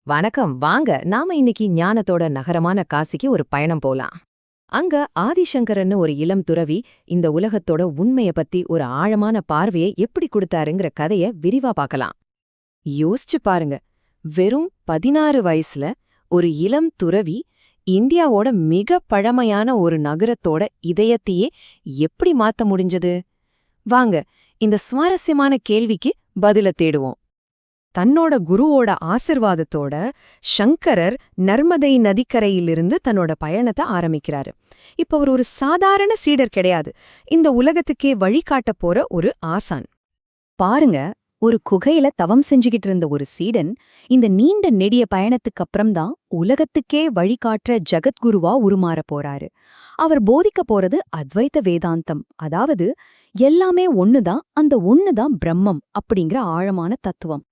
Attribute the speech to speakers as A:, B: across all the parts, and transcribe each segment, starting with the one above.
A: வணக்கம். வாங்க நாம இன்னைக்கு ஞானத்தோட நகரமான காசிக்கு ஒரு பயணம் போலாம். அங்க ஆதிசங்கரன்னு ஒரு இளம் துறவி இந்த உலகத்தோட உண்மைய பத்தி ஒரு ஆழமான பார்வையை எப்படி கொடுத்தாருங்கிற கதைய விரிவா பார்க்கலாம். யோசிச்சு பாருங்க, வெறும் 16 வயசுல ஒரு இளம் துறவி இந்தியாவோட மிக பழமையான ஒரு நகரத்தோட இதயத்தையே எப்படி மாத்த முடிஞ்சது? வாங்க இந்த சுவாரஸ்யமான கேள்விக்கு பதில தேடுவோம். தன்னோட குருவோட ஆசிர்வாதத்தோட சங்கரர் நர்மதை நதிக்கரையிலிருந்து தன்னோட பயணத்தை ஆரம்பிக்கிறாரு. இப்ப அவர் ஒரு சாதாரண சீடர் கிடையாது, இந்த உலகத்துக்கே வழிகாட்ட போற ஒரு ஆசான். பாருங்க, ஒரு குகையில தவம் செஞ்சுகிட்டு இருந்த ஒரு சீடன் இந்த நீண்ட நெடிய பயணத்துக்கு அப்புறம்தான் உலகத்துக்கே வழிகாட்டுற ஜகத்குருவா உருமாற போறாரு. அவர் போதிக்க போறது அத்வைத வேதாந்தம், அதாவது எல்லாமே ஒண்ணுதான், அந்த ஒண்ணுதான் பிரம்மம் அப்படிங்கிற ஆழமான தத்துவம்.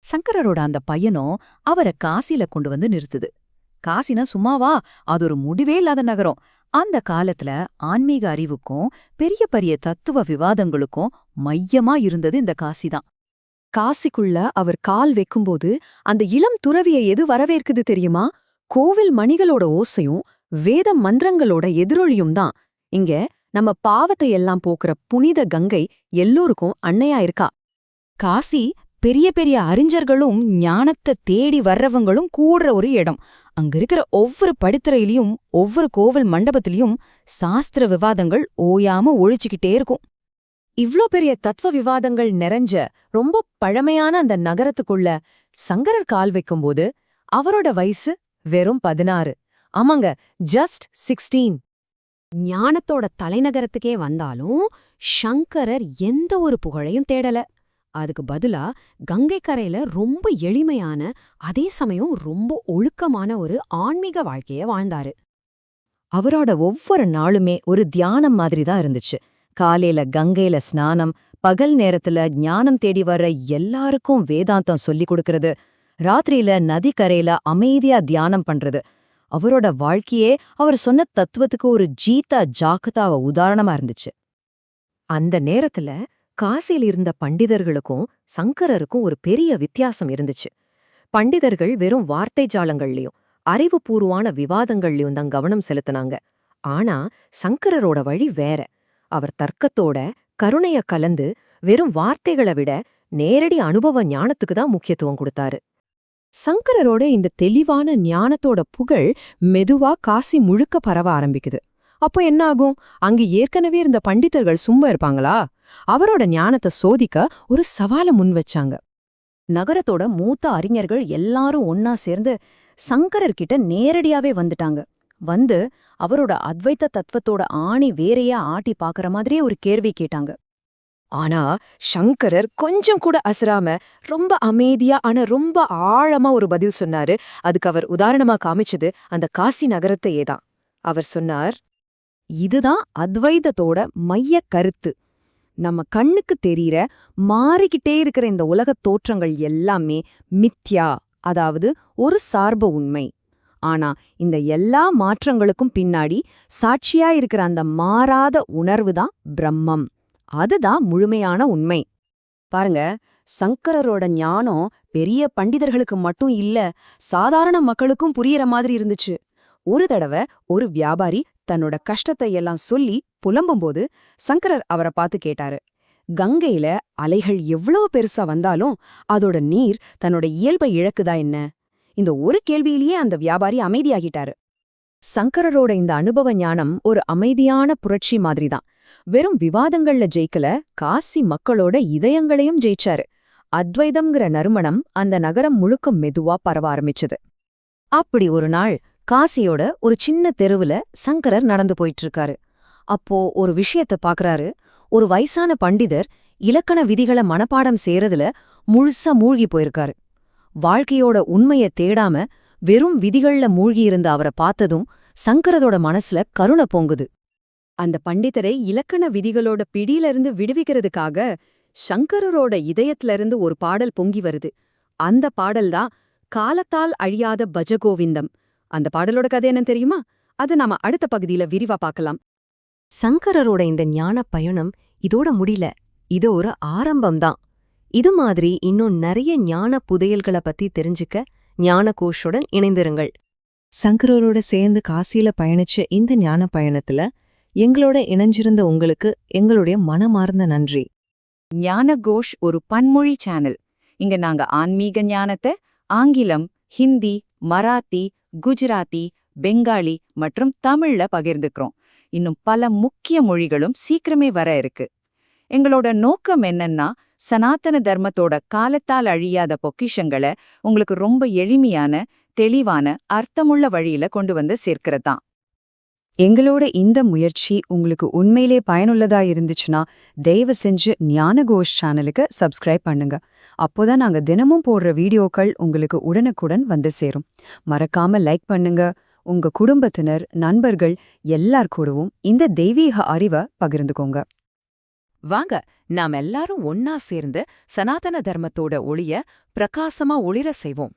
A: சங்கரரோட அந்த பையனும் அவரை காசில கொண்டு வந்து நிறுத்துது. காசினா சும்மாவா, அது ஒரு முடிவே இல்லாத நகரம். அந்த காலத்துல ஆன்மீக அறிவுக்கும் பெரிய பெரிய தத்துவ விவாதங்களுக்கும் மையமா இருந்தது இந்த காசிதான். காசிக்குள்ள அவர் கால் வைக்கும்போது அந்த இளம் துறவியை எது வரவேற்குது தெரியுமா? கோவில் மணிகளோட ஓசையும் வேத மந்திரங்களோட எதிரொலியும் தான். இங்க நம்ம பாவத்தை எல்லாம் போக்குற புனித கங்கை எல்லோருக்கும் அன்னையா இருக்கா. காசி பெரிய பெரிய அறிஞர்களும் ஞானத்தை தேடி வர்றவங்களும் கூடுற ஒரு இடம். அங்க இருக்கிற ஒவ்வொரு படித்துறையிலையும் ஒவ்வொரு கோவில் மண்டபத்திலையும் சாஸ்திர விவாதங்கள் ஓயாம ஒழிச்சுக்கிட்டே இருக்கும். இவ்ளோ பெரிய தத்துவ விவாதங்கள் நிறைஞ்ச ரொம்ப பழமையான அந்த நகரத்துக்குள்ள சங்கரர் கால் வைக்கும்போது அவரோட வயசு வெறும் 16. ஆமாங்க, ஜஸ்ட் 16. ஞானத்தோட தலைநகரத்துக்கே வந்தாலும் சங்கரர் எந்த ஒரு புகழையும் தேடல. அதுக்கு பதிலா கங்கை கரையில ரொம்ப எளிமையான, அதே சமயம் ரொம்ப ஒழுக்கமான ஒரு ஆன்மீக வாழ்க்கைய வாழ்ந்தாரு. அவரோட ஒவ்வொரு நாளுமே ஒரு தியானம் மாதிரி தான் இருந்துச்சு. காலையில கங்கையில ஸ்நானம், பகல் நேரத்துல ஞானம் தேடி வர்ற எல்லாருக்கும் வேதாந்தம் சொல்லிக் கொடுக்கறது, ராத்திரியில நதிக்கரையில அமைதியா தியானம் பண்றது. அவரோட வாழ்க்கையே அவர் சொன்ன தத்துவத்துக்கு ஒரு ஜீதா ஜாகதாவ உதாரணமா இருந்துச்சு. அந்த நேரத்துல காசியில் இருந்த பண்டிதர்களுக்கும் சங்கரருக்கும் ஒரு பெரிய வித்தியாசம் இருந்துச்சு. பண்டிதர்கள் வெறும் வார்த்தை ஜாலங்கள்லயும் அறிவுபூர்வமான விவாதங்கள்லயும் தான் கவனம் செலுத்தினாங்க. ஆனா சங்கரரோட வழி வேற. அவர் தர்க்கத்தோட கருணைய கலந்து வெறும் வார்த்தைகளை விட நேரடி அனுபவ ஞானத்துக்கு தான் முக்கியத்துவம் கொடுத்தாரு. சங்கரரோட இந்த தெளிவான ஞானத்தோட புகழ் மெதுவா காசி முழுக்க பரவ ஆரம்பிக்குது. அப்போ என்ன ஆகும்? அங்கு ஏற்கனவே இருந்த பண்டிதர்கள் சும்மா இருப்பாங்களா? அவரோட ஞானத்தை சோதிக்க ஒரு சவால முன் வச்சாங்க. நகரத்தோட மூத்த அறிஞர்கள் எல்லாரும் ஒன்னா சேர்ந்து சங்கரர்கிட்ட நேரடியாவே வந்துட்டாங்க. வந்து அவரோட அத்வைத தத்துவத்தோட ஆணி வேறையா ஆட்டி பாக்குற மாதிரியே ஒரு கேள்வி கேட்டாங்க. ஆனா சங்கரர் கொஞ்சம் கூட அசராம ரொம்ப அமைதியா ஆனா ரொம்ப ஆழமா ஒரு பதில் சொன்னாரு. அதுக்கு அவர் உதாரணமா காமிச்சது அந்த காசி நகரத்தையே தான். அவர் சொன்னார், இதுதான் அத்வைதத்தோட மைய கருத்து. நம்ம கண்ணுக்கு தெரியற மாறிக்கிட்டே இருக்கிற இந்த உலகத் தோற்றங்கள் எல்லாமே மித்யா, அதாவது ஒரு சார்பு உண்மை. ஆனா இந்த எல்லா மாற்றங்களுக்கும் பின்னாடி சாட்சியா இருக்கிற அந்த மாறாத உணர்வுதான் பிரம்மம். அதுதான் முழுமையான உண்மை. பாருங்க, சங்கரரோட ஞானம் பெரிய பண்டிதர்களுக்கு மட்டும் இல்ல, சாதாரண மக்களுக்கும் புரியற மாதிரி இருந்துச்சு. ஒரு தடவை ஒரு வியாபாரி தன்னோட கஷ்டத்தை எல்லாம் சொல்லி புலம்பும்போது சங்கரர் அவரை பார்த்து கேட்டாரு, கங்கையில அலைகள் எவ்வளவு பெருசா வந்தாலும் அதோட நீர் தன்னோட இயல்பை இழக்குதா என்ன? இந்த ஒரு கேள்வியிலேயே அந்த வியாபாரி அமைதியாகிட்டாரு. சங்கரரோட இந்த அனுபவ ஞானம் ஒரு அமைதியான புரட்சி மாதிரிதான். வெறும் விவாதங்கள்ல ஜெயிக்கல, காசி மக்களோட இதயங்களையும் ஜெயிச்சாரு. அத்வைதம்ங்கிற நறுமணம் அந்த நகரம் முழுக்க மெதுவா பரவ ஆரம்பிச்சது. அப்படி ஒரு நாள் காசியோட ஒரு சின்ன தெருவுல சங்கரர் நடந்து போயிட்டு இருக்காரு. அப்போ ஒரு விஷயத்த பாக்குறாரு. ஒரு வயசான பண்டிதர் இலக்கண விதிகளை மனப்பாடம் செய்யறதுல முழுசா மூழ்கி போயிருக்காரு. வாழ்க்கையோட உண்மைய தேடாம வெறும் விதிகள்ல மூழ்கியிருந்த அவரை பார்த்ததும் சங்கரரோட மனசுல கருணை பொங்குது. அந்த பண்டிதரை இலக்கண விதிகளோட பிடியிலிருந்து விடுவிக்கிறதுக்காக சங்கரரோட இதயத்திலிருந்து ஒரு பாடல் பொங்கி வருது. அந்த பாடல்தான் காலத்தால் அழியாத பஜகோவிந்தம். அந்த பாடலோட கதை என்ன தெரியுமா? அது நாம அடுத்த பகுதியில விரிவா பார்க்கலாம். சங்கரரோட இந்த ஞான பயணம் இதோட முடியல, இது ஒரு ஆரம்பம்தான். இது மாதிரி இன்னும் நிறைய ஞான புதையல்களை பத்தி தெரிஞ்சுக்க
B: ஞானகோஷுடன் இணைந்திருங்கள்.
A: சங்கரோட சேர்ந்து காசியில பயணிச்ச இந்த ஞான பயணத்துல எங்களோட இணைஞ்சிருந்த உங்களுக்கு எங்களுடைய மனமார்ந்த நன்றி.
C: ஞானகோஷ் ஒரு பன்மொழி சேனல். இங்க நாங்க ஆன்மீக ஞானத்தை ஆங்கிலம், ஹிந்தி, மராத்தி, குஜராத்தி, பெங்காலி மற்றும் தமிழ்ல பகிர்ந்துக்கிறோம். இன்னும் பல முக்கிய மொழிகளும் சீக்கிரமே வர இருக்கு. எங்களோட நோக்கம் என்னன்னா, சனாதன தர்மத்தோட காலத்தால் அழியாத பொக்கிஷங்களை உங்களுக்கு ரொம்ப எளிமையான, தெளிவான, அர்த்தமுள்ள வழியில கொண்டு வந்து சேர்க்கிறதான்.
D: எங்களோட இந்த முயற்சி உங்களுக்கு உண்மையிலே பயனுள்ளதா இருந்துச்சுன்னா தயவு செஞ்சு ஞானகோஷ் சேனலுக்கு சப்ஸ்கிரைப் பண்ணுங்க. அப்போதான் நாங்க தினமும் போடுற வீடியோக்கள் உங்களுக்கு உடனுக்குடன் வந்து சேரும். மறக்காம லைக் பண்ணுங்க. உங்க குடும்பத்தினர், நண்பர்கள் எல்லார் கூடவும் இந்த தெய்வீக அறிவை பகிர்ந்துக்கோங்க.
A: வாங்க நாம் எல்லாரும் ஒன்னா சேர்ந்து சனாதன தர்மத்தோட ஒளிய பிரகாசமா ஒளிர செய்வோம்.